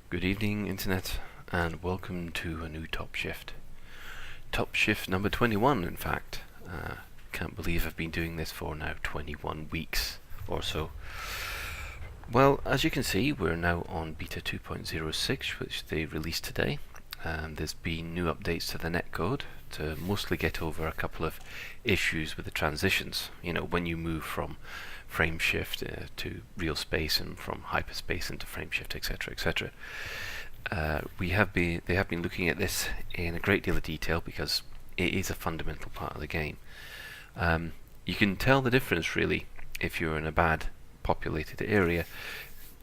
Good evening, Internet, and welcome to a new Top Shift. Top Shift number 21, in fact. Can't believe I've been doing this for now 21 weeks or so. Well, as you can see, we're now on beta 2.06, which they released today. There's been new updates to the netcode to mostly get over a couple of issues with the transitions. You know, when you move from frame shift to real space and from hyperspace into frame shift, etc., etc. They have been looking at this in a great deal of detail because it is a fundamental part of the game. You can tell the difference really if you're in a bad populated area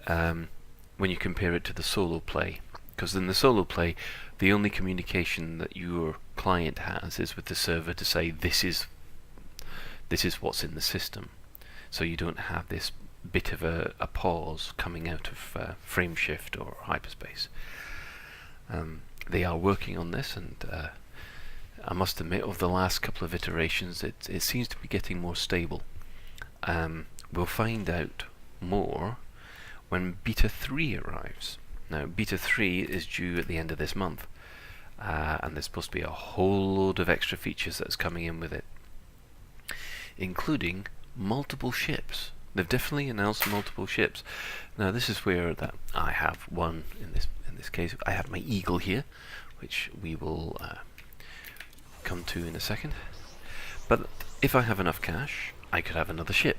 when you compare it to the solo play, because in the solo play the only communication that your client has is with the server to say this is what's in the system. So you don't have this bit of a pause coming out of frame shift or hyperspace. They are working on this, and I must admit, over the last couple of iterations, it seems to be getting more stable. We'll find out more when beta 3 arrives. Now, beta 3 is due at the end of this month, and there's supposed to be a whole load of extra features that's coming in with it, including multiple ships. They've definitely announced multiple ships. Now, this is where that I have one in this case. I have my Eagle here, which we will come to in a second. But if I have enough cash, I could have another ship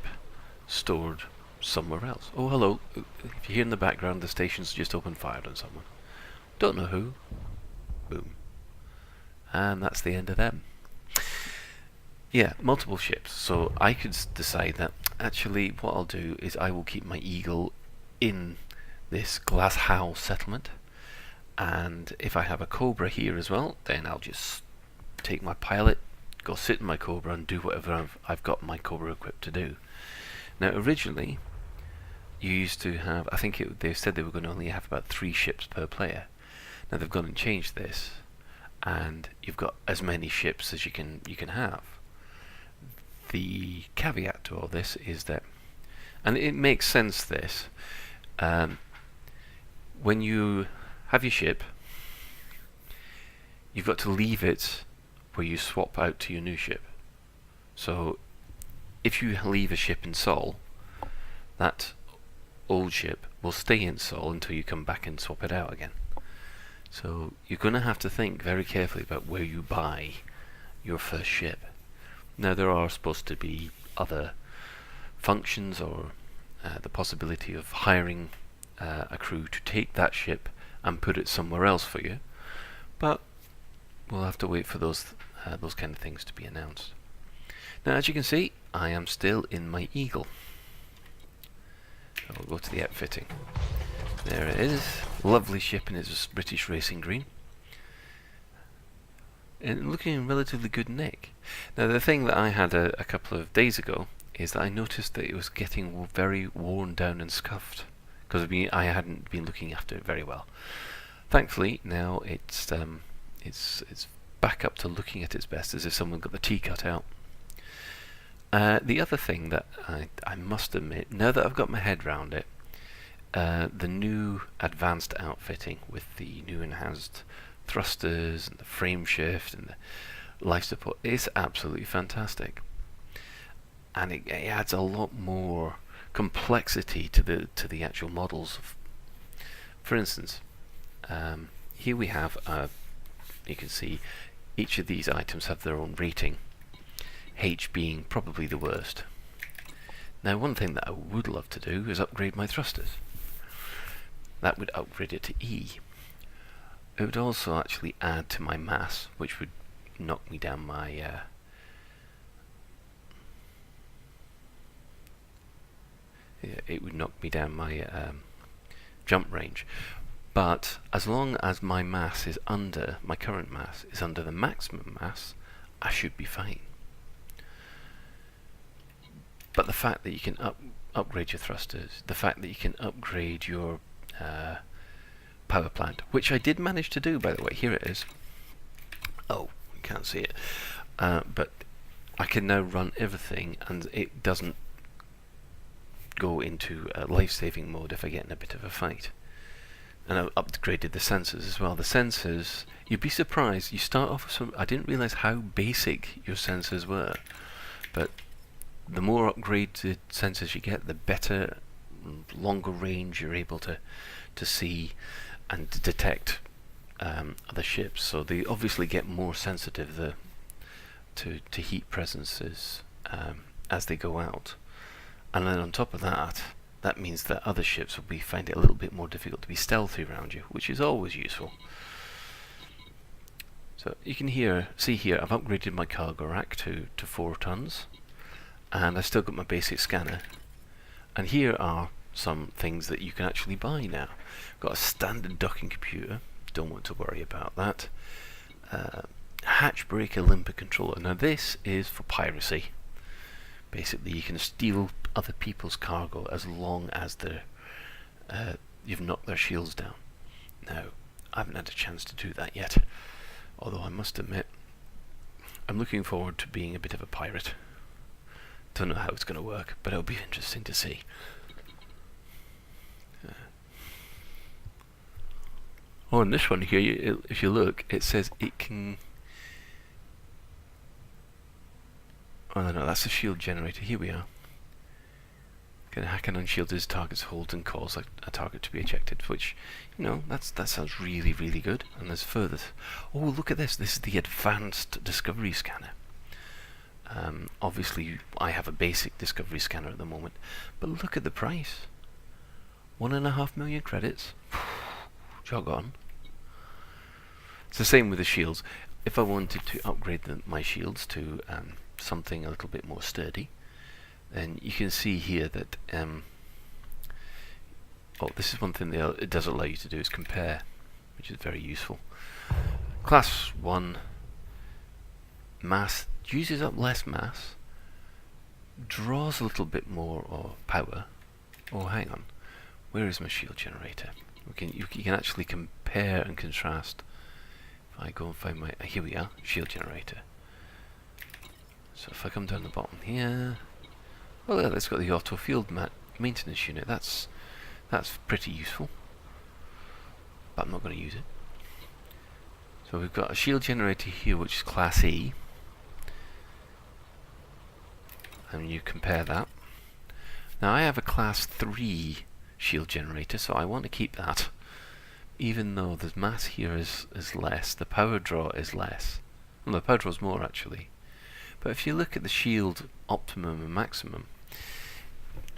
stored somewhere else. Oh, hello. If you hear in the background, the station's just opened fire on someone. Don't know who. Boom. And that's the end of them. Yeah, multiple ships. So I could decide that actually what I'll do is I will keep my Eagle in this glass house settlement, and if I have a Cobra here as well, then I'll just take my pilot, go sit in my Cobra and do whatever I've got my Cobra equipped to do. Now, originally you used to have, I think they said they were going to only have about 3 ships per player. Now they've gone and changed this, and you've got as many ships as you can have. The caveat to all this is that, and it makes sense this, when you have your ship, you've got to leave it where you swap out to your new ship. So if you leave a ship in Sol, that old ship will stay in Sol until you come back and swap it out again. So you're going to have to think very carefully about where you buy your first ship. Now, there are supposed to be other functions or the possibility of hiring a crew to take that ship and put it somewhere else for you, but we'll have to wait for those kind of things to be announced. Now, as you can see, I am still in my Eagle. So we'll go to the outfitting. There it is. Lovely ship in its British racing green. And looking in relatively good nick. Now, the thing that I had a couple of days ago is that I noticed that it was getting very worn down and scuffed because I hadn't been looking after it very well. Thankfully, now it's back up to looking at its best, as if someone got the T cut out. The other thing that I must admit, now that I've got my head round it, the new advanced outfitting with the new enhanced thrusters and the frame shift and the life support is absolutely fantastic, and it adds a lot more complexity to the actual models. For instance, here we have you can see each of these items have their own rating, H being probably the worst. Now, one thing that I would love to do is upgrade my thrusters. That would upgrade it to E. It would also actually add to my mass, which would knock me down my jump range. But as long as my mass is under, my current mass is under the maximum mass, I should be fine. But the fact that you can upgrade your thrusters, the fact that you can upgrade your power plant, which I did manage to do, by the way. Here it is. Oh, you can't see it, but I can now run everything, and it doesn't go into life-saving mode if I get in a bit of a fight. and I've upgraded the sensors as well. The sensors, you'd be surprised. You start off with some. I didn't realize how basic your sensors were, but the more upgraded sensors you get, the better, longer range you're able to see and detect other ships. So they obviously get more sensitive to heat presences as they go out. And then on top of that, that means that other ships will find it a little bit more difficult to be stealthy around you, which is always useful. So you can see here, I've upgraded my cargo rack to 4 tons, and I've still got my basic scanner. And here are some things that you can actually buy now. Got a standard docking computer, don't want to worry about that. Hatch breaker limper controller. Now this is for piracy. Basically you can steal other people's cargo as long as you've knocked their shields down. Now I haven't had a chance to do that yet, although I must admit I'm looking forward to being a bit of a pirate. Don't know how it's going to work, but it'll be interesting to see. Oh, and this one here, if you look, it says it can... Oh no, that's a shield generator. Here we are. Can hack and unshield his target's hold and cause a target to be ejected, which, you know, that sounds really, really good. And there's further... Oh, look at this. This is the advanced discovery scanner. Obviously, I have a basic discovery scanner at the moment, but look at the price. 1.5 million credits. Jog on. It's the same with the shields. If I wanted to upgrade my shields to something a little bit more sturdy, then you can see here that oh, this is one thing that it does allow you to do, is compare, which is very useful. Class 1 mass uses up less mass, draws a little bit more power. Oh, hang on, where is my shield generator? You can actually compare and contrast. If I go and find my... here we are, shield generator. So if I come down the bottom here... Well, it's got the auto field maintenance unit. That's pretty useful. But I'm not going to use it. So we've got a shield generator here, which is Class E. And you compare that. Now I have a Class 3 shield generator, so I want to keep that. Even though the mass here is less, the power draw is less. Well, the power draw is more actually. But if you look at the shield optimum and maximum,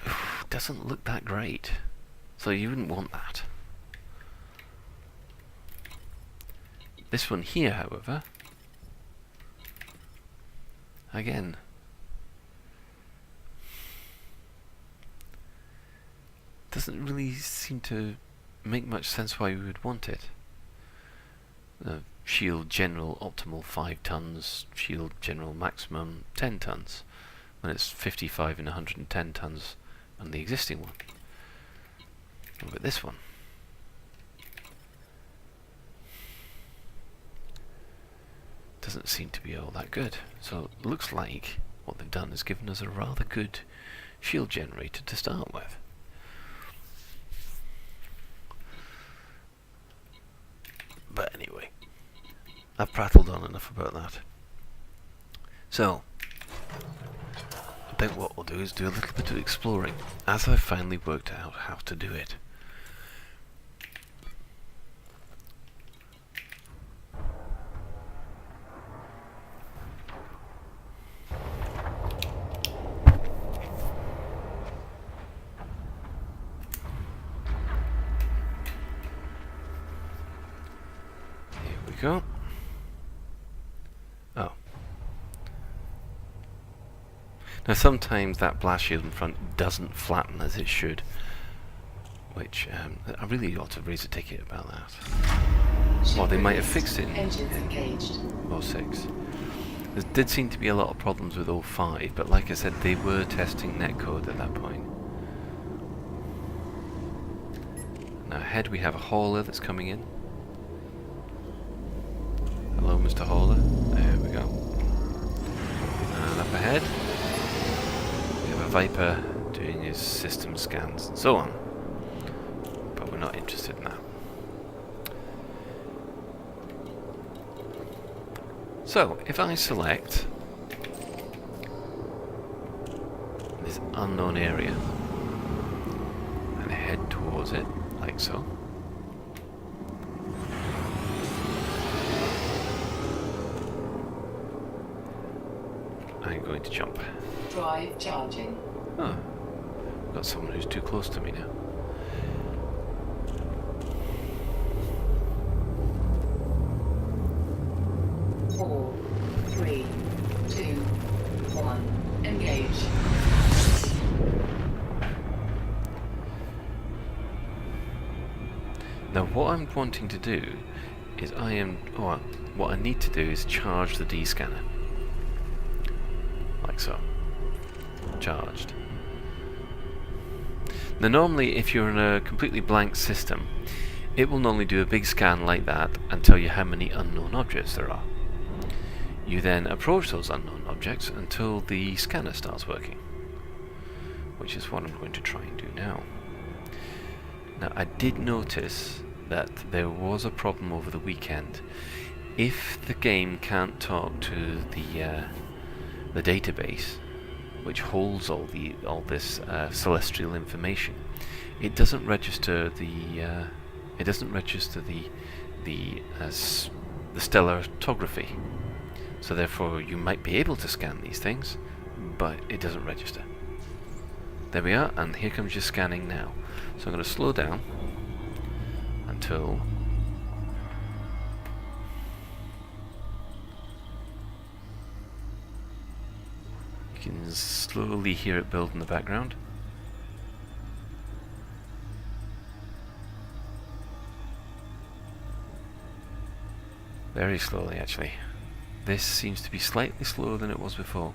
it doesn't look that great. So you wouldn't want that. This one here, however, again, doesn't really seem to make much sense why we would want it. Shield general optimal 5 tons, shield general maximum 10 tons, when it's 55 and 110 tons on the existing one. Look at this one. Doesn't seem to be all that good. So it looks like what they've done is given us a rather good shield generator to start with. But anyway, I've prattled on enough about that. So, I think what we'll do is do a little bit of exploring, as I've finally worked out how to do it. Go. Oh. Now sometimes that blast shield in front doesn't flatten as it should, which I really ought to raise a ticket about that. Well, they might have fixed it in 06. There did seem to be a lot of problems with 05, but like I said, they were testing netcode at that point. Now ahead we have a hauler that's coming in. Hello, Mr. Hauler. There we go. And up ahead, we have a Viper doing his system scans and so on. But we're not interested in that. So, if I select this unknown area and head towards it, like so. I'm going to jump. Drive charging. Oh, got someone who's too close to me now. Four, three, two, one. Engage. Now what I'm wanting to do is what I need to do is charge the D-scanner. Like so. Charged. Now normally if you're in a completely blank system, it will normally do a big scan like that and tell you how many unknown objects there are. You then approach those unknown objects until the scanner starts working, which is what I'm going to try and do now. Now I did notice that there was a problem over the weekend. If the game can't talk to the database, which holds all this celestial information, it doesn't register the stellar photography. So therefore, you might be able to scan these things, but it doesn't register. There we are, and here comes your scanning now. So I'm going to slow down until you can slowly hear it build in the background. Very slowly, actually. This seems to be slightly slower than it was before.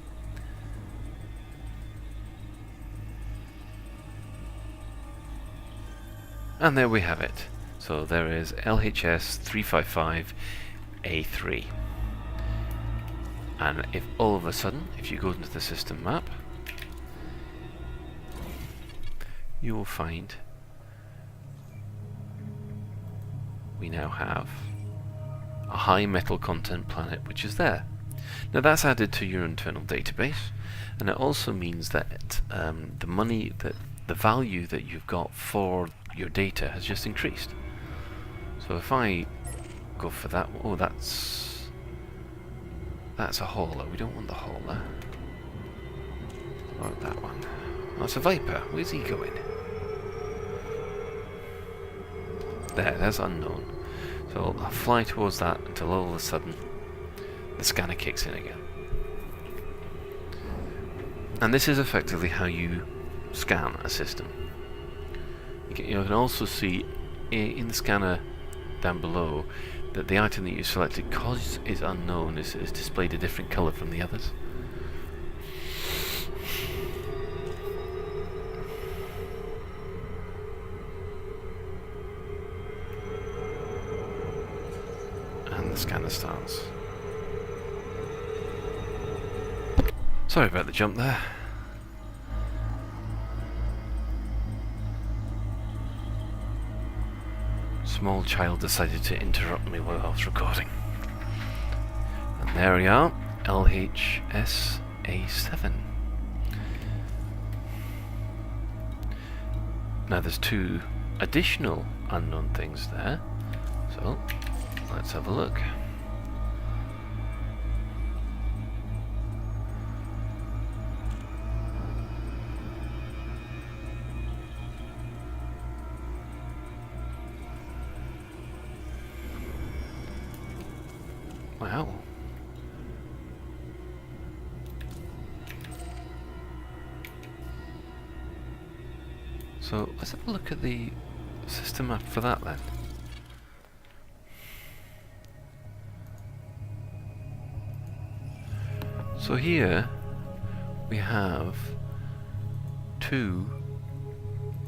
And there we have it. So there is LHS 355A3. And if all of a sudden, if you go into the system map, you will find we now have a high metal content planet which is there. Now that's added to your internal database, and it also means that the value that you've got for your data has just increased. So if I go for that, oh, that's a hauler. We don't want the hauler. What about that one? Oh, it's a Viper. Where's he going? There's unknown. So I'll fly towards that until all of a sudden the scanner kicks in again. And this is effectively how you scan a system. You can also see in the scanner down below that the item that you selected, because it's unknown, is displayed a different colour from the others. And the scanner starts. Sorry about the jump there. Small child decided to interrupt me while I was recording. And there we are, LHS A7. Now there's two additional unknown things there, so let's have a look. Wow. So let's have a look at the system map for that then. So here we have two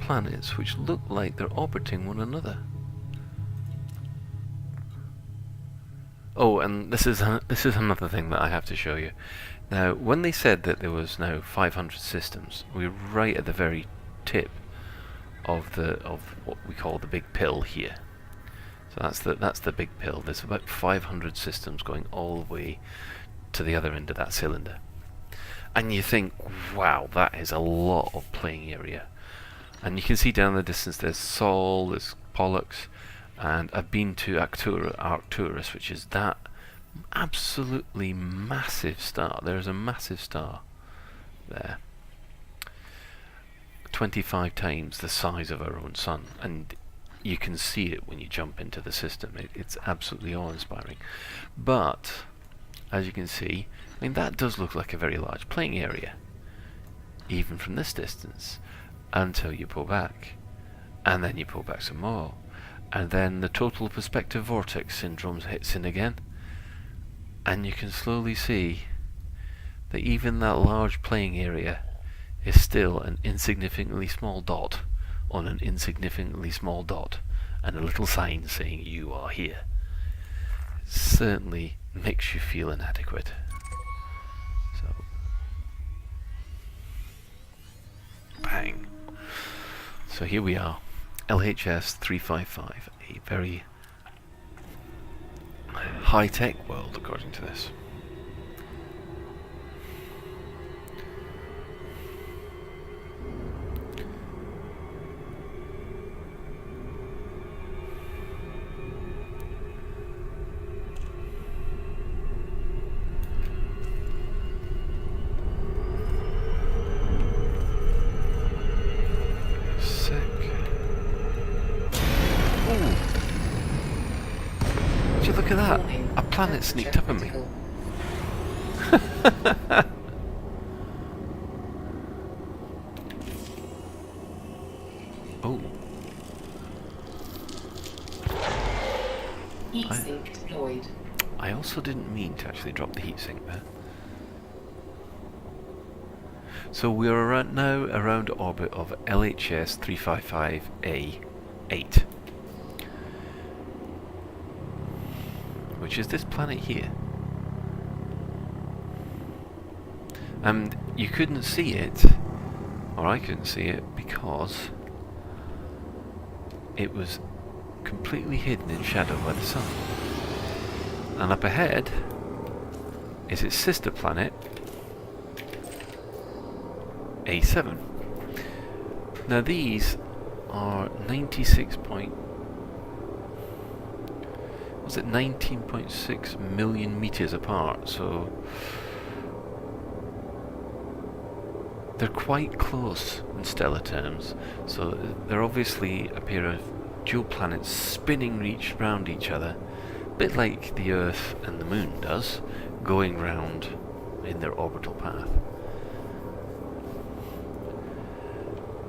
planets which look like they're orbiting one another. Oh, and this is another thing that I have to show you. Now, when they said that there was now 500 systems, we're right at the very tip of what we call the big pill here. So that's the big pill. There's about 500 systems going all the way to the other end of that cylinder. And you think, wow, that is a lot of playing area. And you can see down the distance there's Sol, there's Pollux, and I've been to Arcturus, which is that absolutely massive star. There's a massive star there. 25 times the size of our own sun, and you can see it when you jump into the system. It's absolutely awe-inspiring. But as you can see, I mean, that does look like a very large playing area, even from this distance, until you pull back, and then you pull back some more, and then the total perspective vortex syndrome hits in again, and you can slowly see that even that large playing area is still an insignificantly small dot on an insignificantly small dot, and a little sign saying you are here. It certainly makes you feel inadequate. So, bang. So here we are, LHS 355, a very high-tech world according to this. Look at that! A planet sneaked up on me. Oh. Heatsink deployed. I also didn't mean to actually drop the heatsink there. So we're now around orbit of LHS 355A8. Which is this planet here. And you couldn't see it, or I couldn't see it, because it was completely hidden in shadow by the sun. And up ahead is its sister planet, A7. Now these are 19.6 million meters apart, so they're quite close in stellar terms. So they're obviously a pair of dual planets spinning round each other, a bit like the Earth and the Moon does, going round in their orbital path.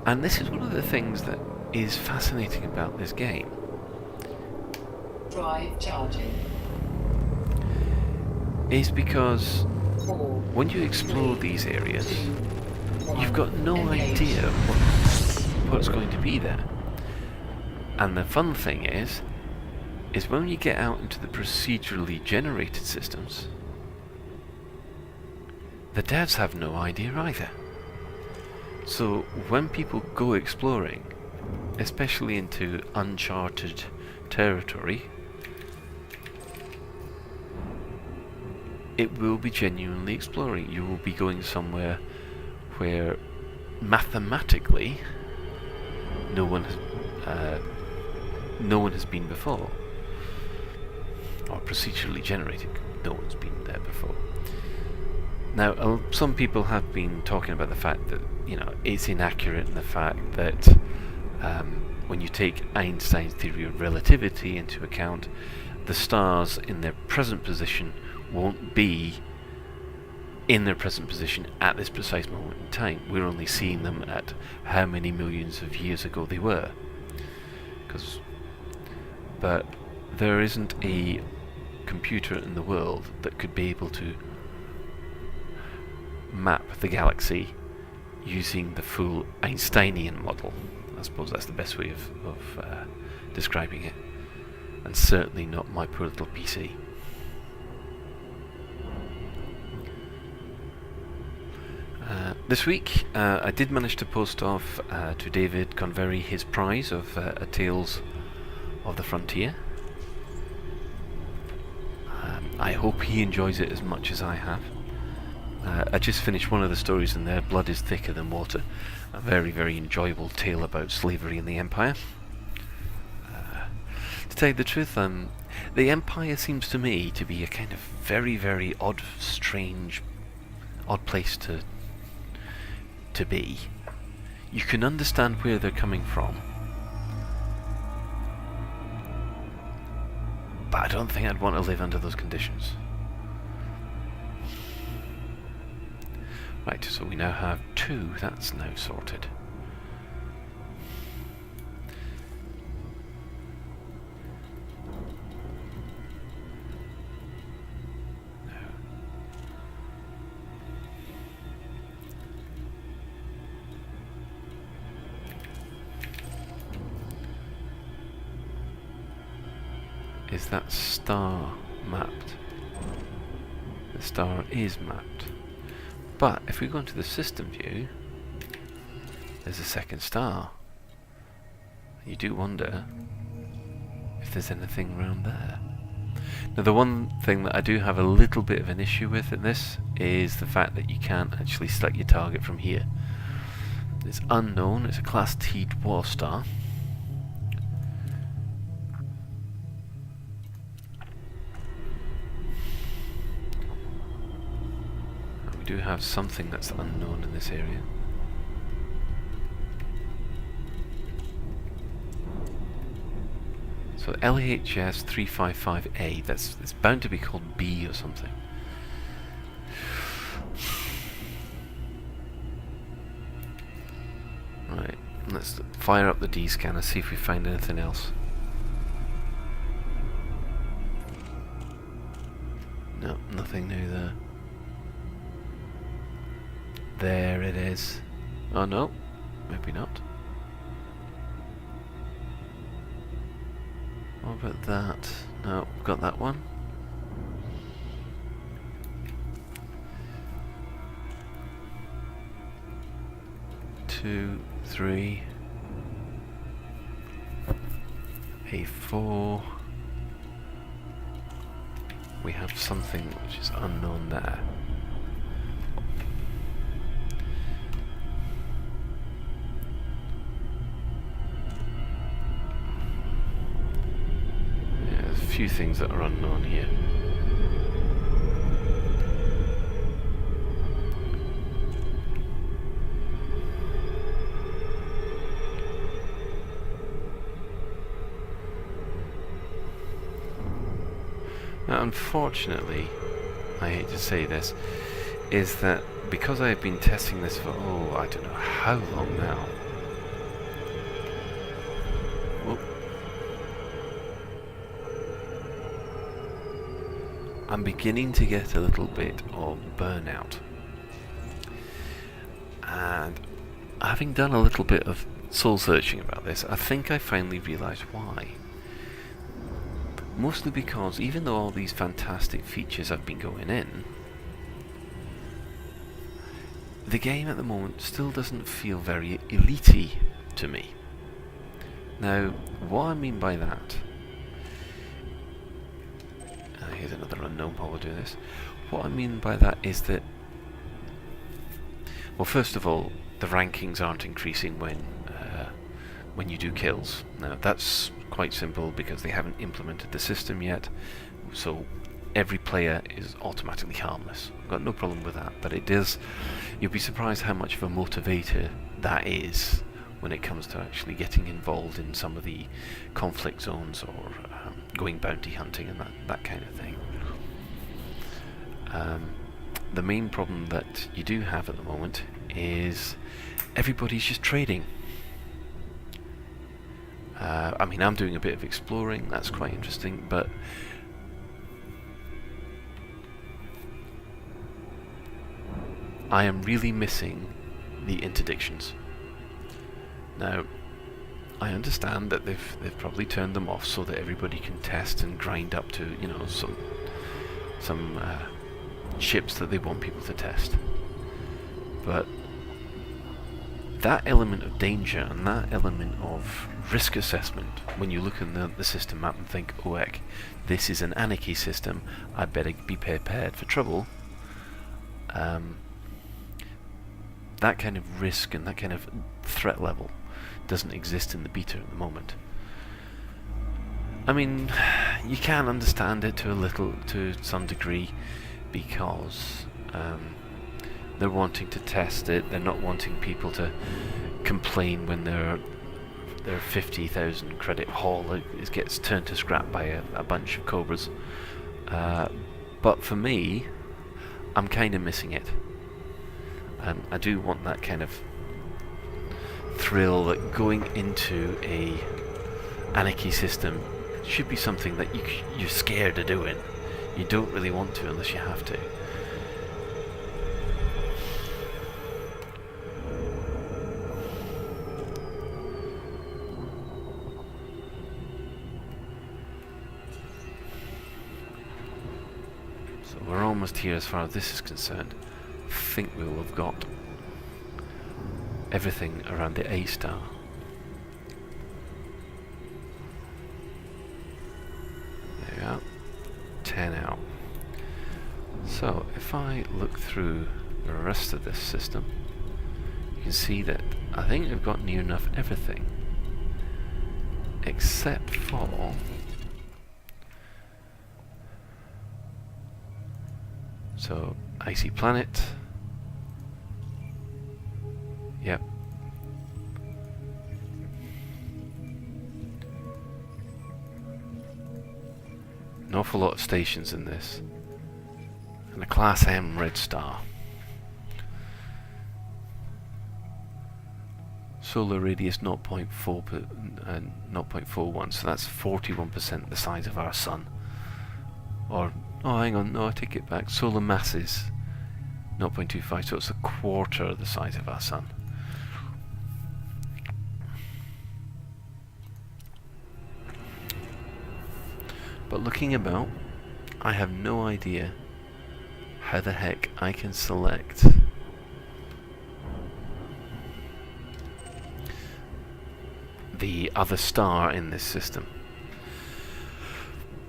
And this is one of the things that is fascinating about this game. Drive charging. Is because 4, when you explore 3, these areas, 2, 1, you've got no engage. idea what's going to be there. And the fun thing is when you get out into the procedurally generated systems, the devs have no idea either. So when people go exploring, especially into uncharted territory, it will be genuinely exploring. You will be going somewhere where mathematically no one has been before, or procedurally generated, no one's been there before. Now, some people have been talking about the fact that, it's inaccurate in the fact that when you take Einstein's theory of relativity into account, the stars in their present position won't be in their present position at this precise moment in time. We're only seeing them at how many millions of years ago they were. But there isn't a computer in the world that could be able to map the galaxy using the full Einsteinian model. I suppose that's the best way of describing it, and certainly not my poor little PC. This week I did manage to post off to David Convery his prize of A Tales of the Frontier. I hope he enjoys it as much as I have. I just finished one of the stories in there, Blood is Thicker Than Water. A very, very enjoyable tale about slavery in the Empire. To tell you the truth, the Empire seems to me to be a kind of very, very odd, strange, odd place to be. You can understand where they're coming from, but I don't think I'd want to live under those conditions. Right, so we now have 2, that's now sorted. Is that star mapped? The star is mapped. But if we go into the system view, there's a second star. You do wonder if there's anything around there. Now the one thing that I do have a little bit of an issue with in this is the fact that you can't actually select your target from here. It's unknown, it's a class T dwarf star. We do have something that's unknown in this area. So LHS 355A, it's bound to be called B or something. Right, let's fire up the D scanner, see if we find anything else. No, nothing new there. There it is. Oh no, maybe not. What about that? No, we've got that one. Two, three. A4. We have something which is unknown there. Few things that are unknown here. Now, unfortunately, I hate to say this, is that because I have been testing this for, I don't know how long now. I'm beginning to get a little bit of burnout. And having done a little bit of soul searching about this, I think I finally realised why. Mostly because even though all these fantastic features have been going in, the game at the moment still doesn't feel very elite-y to me. Now, what I mean by that, here's another unknown while we're doing this. What I mean by that is that, well, first of all, the rankings aren't increasing when you do kills. Now, that's quite simple because they haven't implemented the system yet, so every player is automatically harmless. I've got no problem with that, but it does. You'll be surprised how much of a motivator that is when it comes to actually getting involved in some of the conflict zones or going bounty hunting and that kind of thing. The main problem that you do have at the moment is everybody's just trading. I mean, I'm doing a bit of exploring, that's quite interesting, but I am really missing the interdictions. Now, I understand that they've probably turned them off so that everybody can test and grind up to, you know, some ships that they want people to test. But that element of danger and that element of risk assessment, when you look at the system map and think, oh heck, this is an anarchy system, I better be prepared for trouble, that kind of risk and that kind of threat level doesn't exist in the beta at the moment. I mean, you can understand it to some degree, because they're wanting to test it. They're not wanting people to complain when their 50,000 credit haul gets turned to scrap by a bunch of Cobras. But for me, I'm kind of missing it. And I do want that kind of thrill that going into a anarchy system should be something that you're scared of doing. You don't really want to unless you have to. So we're almost here as far as this is concerned. I think we will have got everything around the A star. There we are. 10 out. So if I look through the rest of this system, you can see that I think we've got near enough everything except for icy planet. Yep. An awful lot of stations in this. And a Class M red star. Solar radius 0.41, so that's 41% the size of our sun. Or, oh hang on, no I take it back, solar masses 0.25, so it's a quarter the size of our sun. But looking about, I have no idea how the heck I can select the other star in this system.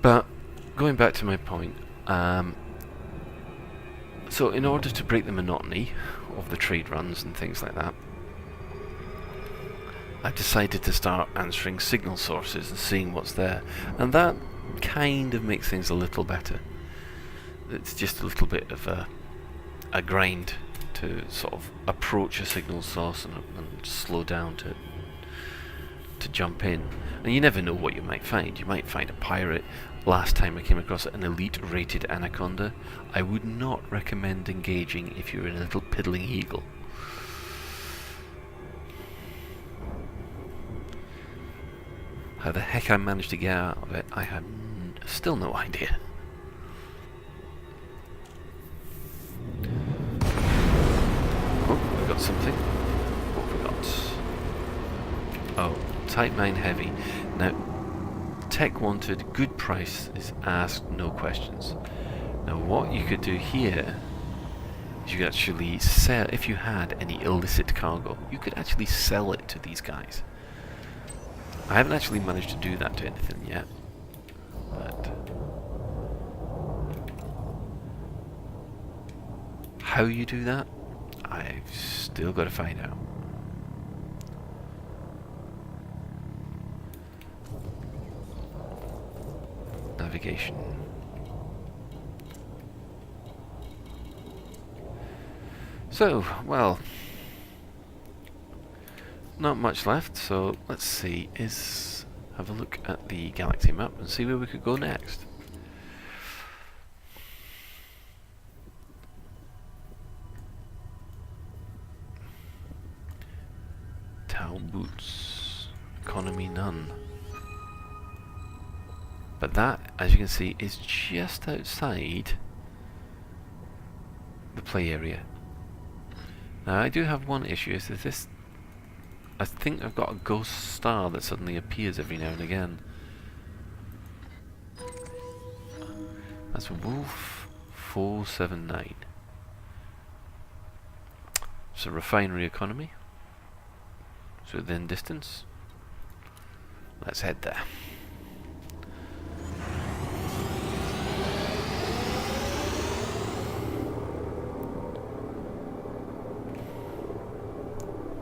But going back to my point, so in order to break the monotony of the trade runs and things like that, I've decided to start answering signal sources and seeing what's there, and that kind of makes things a little better. It's just a little bit of a grind to sort of approach a signal source and slow down to jump in. And you never know what you might find. You might find a pirate. Last time I came across an elite rated anaconda. I would not recommend engaging if you're a little piddling eagle. How the heck I managed to get out of it, I have still no idea. Oh, we got something. What have we got? Oh, Type 9 Heavy. Now, tech wanted, good price is asked, no questions. Now what you could do here is you could actually sell, if you had any illicit cargo, you could actually sell it to these guys. I haven't actually managed to do that to anything yet, but how you do that, I've still got to find out. Navigation. So, well, not much left, so let's see, have a look at the galaxy map and see where we could go next. Tau boots, economy none. But that, as you can see, is just outside the play area. Now I do have one issue, is that this, I think I've got a ghost star that suddenly appears every now and again. That's Wolf 479. It's a refinery economy. It's within distance. Let's head there.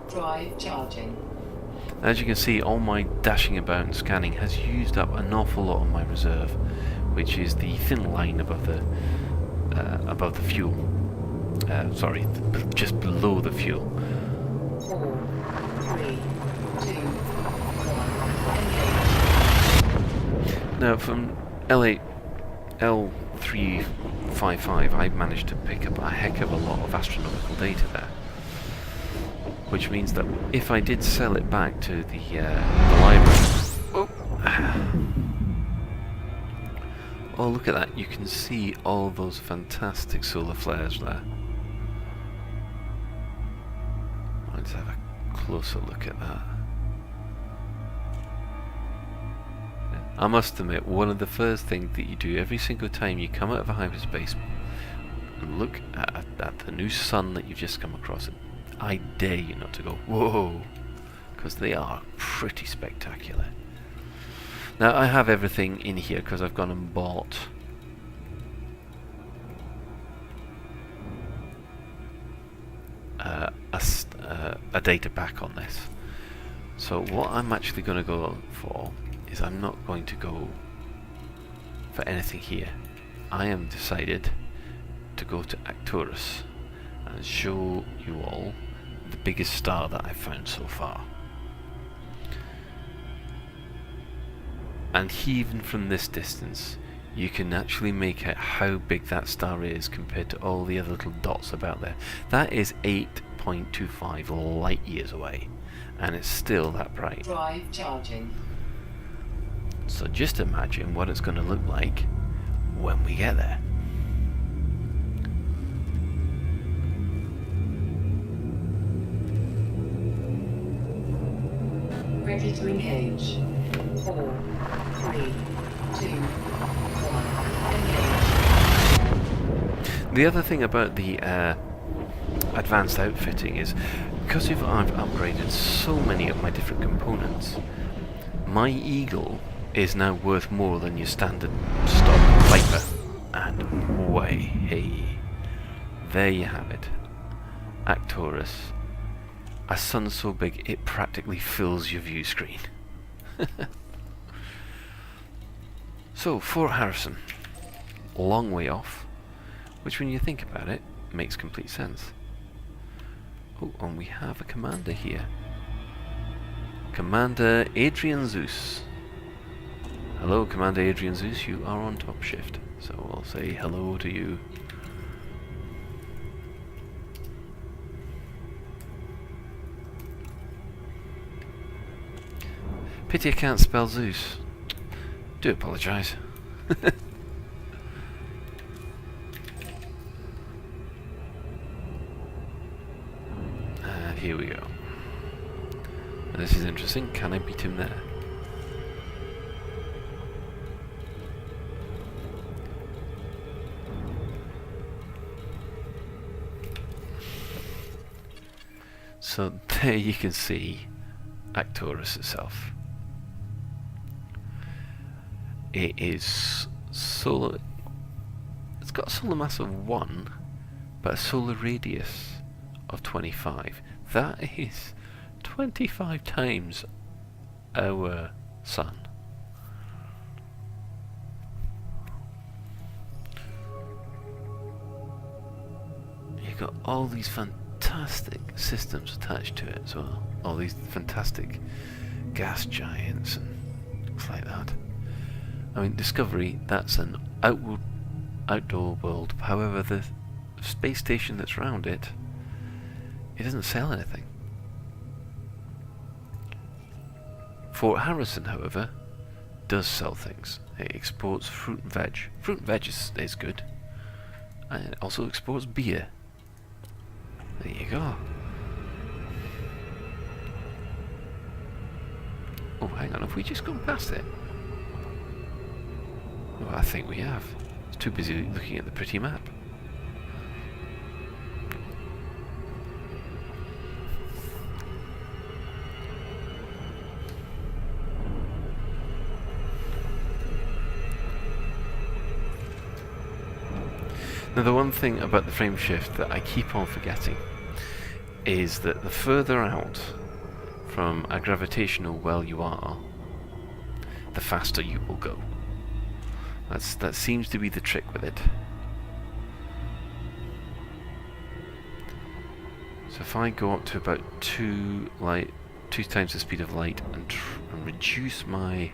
Drive charging. As you can see, all my dashing about and scanning has used up an awful lot of my reserve, which is the thin line above the fuel. Sorry, just below the fuel. 4, 3, 2, 1. Now, from L355, I managed to pick up a heck of a lot of astronomical data there. Which means that if I did sell it back to the library... Oh, look at that. You can see all those fantastic solar flares there. Let's have a closer look at that. I must admit, one of the first things that you do every single time you come out of a hyperspace and look at the new sun that you've just come across, I dare you not to go, whoa, because they are pretty spectacular. Now, I have everything in here because I've gone and bought a data pack on this. So what I'm actually going to go for is I'm not going to go for anything here. I am decided to go to Arcturus and show you all the biggest star that I've found so far. And even from this distance, you can actually make out how big that star is compared to all the other little dots about there. That is 8.25 light years away, and it's still that bright. Drive charging. So just imagine what it's going to look like when we get there. Ready to engage. 4, 3, 2, 1. Engage. The other thing about the advanced outfitting is, because I've upgraded so many of my different components, my Eagle is now worth more than your standard stock Viper. And way, hey, there you have it. Arcturus. A sun so big it practically fills your view screen. So, Fort Harrison. Long way off, which when you think about it, makes complete sense. Oh, and we have a commander here. Commander Adrian Zeus. Hello, Commander Adrian Zeus, you are on top shift, so I'll say hello to you. Pity I can't spell Zeus. Do apologise. Here we go. And this is interesting. Can I beat him there? So there you can see Arcturus itself. It is solar. It's got a solar mass of 1, but a solar radius of 25. That is 25 times our sun. You've got all these fantastic systems attached to it as well. All these fantastic gas giants and things like that. I mean, Discovery, that's an outdoor world. However, the space station that's around it, it doesn't sell anything. Fort Harrison, however, does sell things. It exports fruit and veg. Fruit and veg is good. And it also exports beer. There you go. Oh, hang on, have we just gone past it? Well, I think we have. I was too busy looking at the pretty map. Now, the one thing about the frame shift that I keep on forgetting is that the further out from a gravitational well you are, the faster you will go. That seems to be the trick with it. So if I go up to about 2 times the speed of light and reduce my...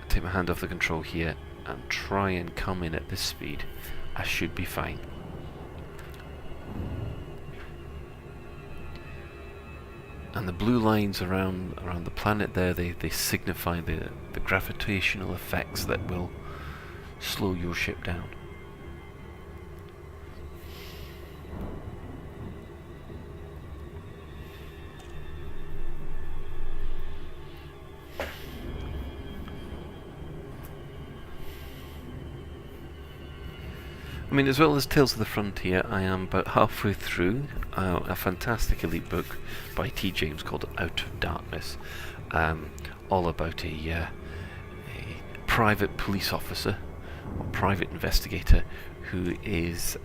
take my hand off the control here and try and come in at this speed, I should be fine. And the blue lines around the planet there, they signify the gravitational effects that will slow your ship down. I mean, as well as Tales of the Frontier, I am about halfway through a fantastic elite book by T. James called Out of Darkness, all about a private police officer or private investigator who is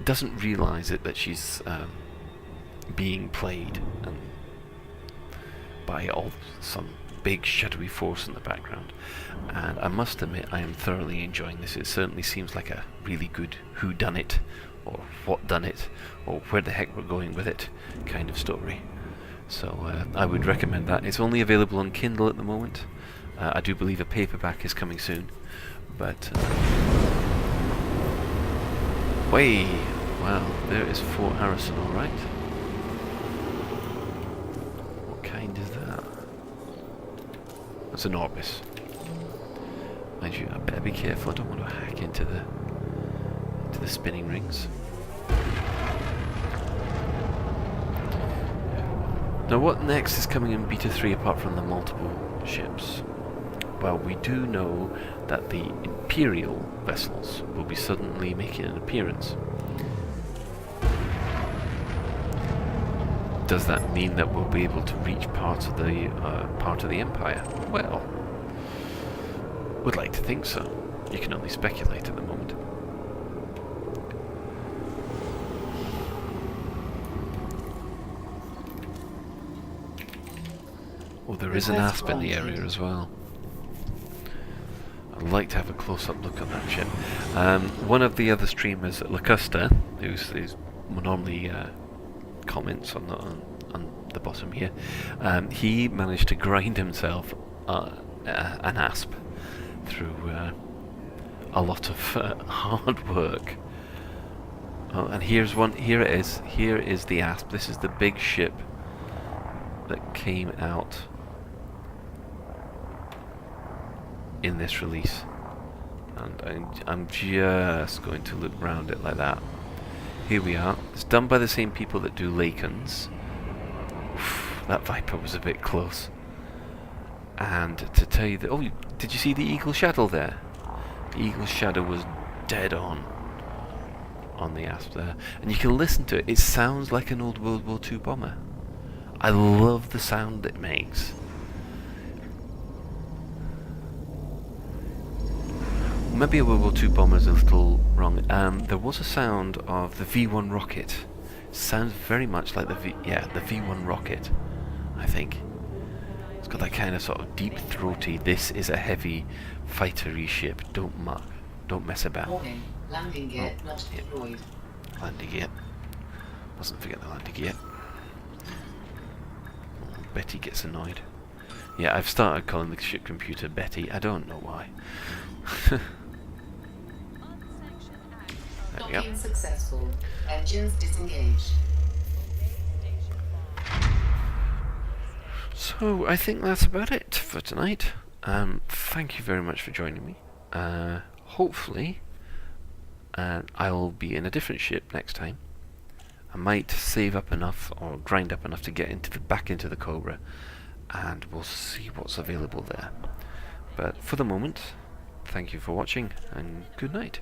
doesn't realise it that she's being played by some big shadowy force in the background. And I must admit, I am thoroughly enjoying this. It certainly seems like a really good whodunit, or what done it, or where the heck we're going with it kind of story. So I would recommend that. It's only available on Kindle at the moment. I do believe a paperback is coming soon, but way, wow, there is Fort Harrison, all right. What kind is that? That's an Orbis. Mind you, I better be careful. I don't want to hack into the spinning rings. Now, what next is coming in Beta 3 apart from the multiple ships? Well, we do know that the Imperial vessels will be suddenly making an appearance. Does that mean that we'll be able to reach part of the Empire? Well, would like to think so. You can only speculate at the moment. Oh, there is an asp in the area as well. I'd like to have a close-up look at that ship. One of the other streamers, Lacusta, who's normally comments on the bottom here, he managed to grind himself an asp through a lot of hard work. Oh, and here's one. Here it is. Here is the asp. This is the big ship that came out in this release, and I'm just going to look round it like that. Here we are. It's done by the same people that do Lakens. That Viper was a bit close. And to tell you that, oh, did you see the Eagle Shadow there? The Eagle Shadow was dead on the asp there, and you can listen to it. It sounds like an old World War II bomber. I love the sound it makes. Maybe a World War II bomber is a little wrong. There was a sound of the V1 rocket. Sounds very much like the V1 rocket, I think. It's got that kind of sort of deep throaty, this is a heavy fightery ship, don't mess about. Warning. Landing gear not deployed. Landing gear. Mustn't forget the landing gear. Oh, Betty gets annoyed. Yeah, I've started calling the ship computer Betty. I don't know why. There we go. Docking successful. Engines disengaged. So I think that's about it for tonight. Thank you very much for joining me. Hopefully I'll be in a different ship next time. I might save up enough or grind up enough to get back into the Cobra, and we'll see what's available there. But for the moment, thank you for watching and good night.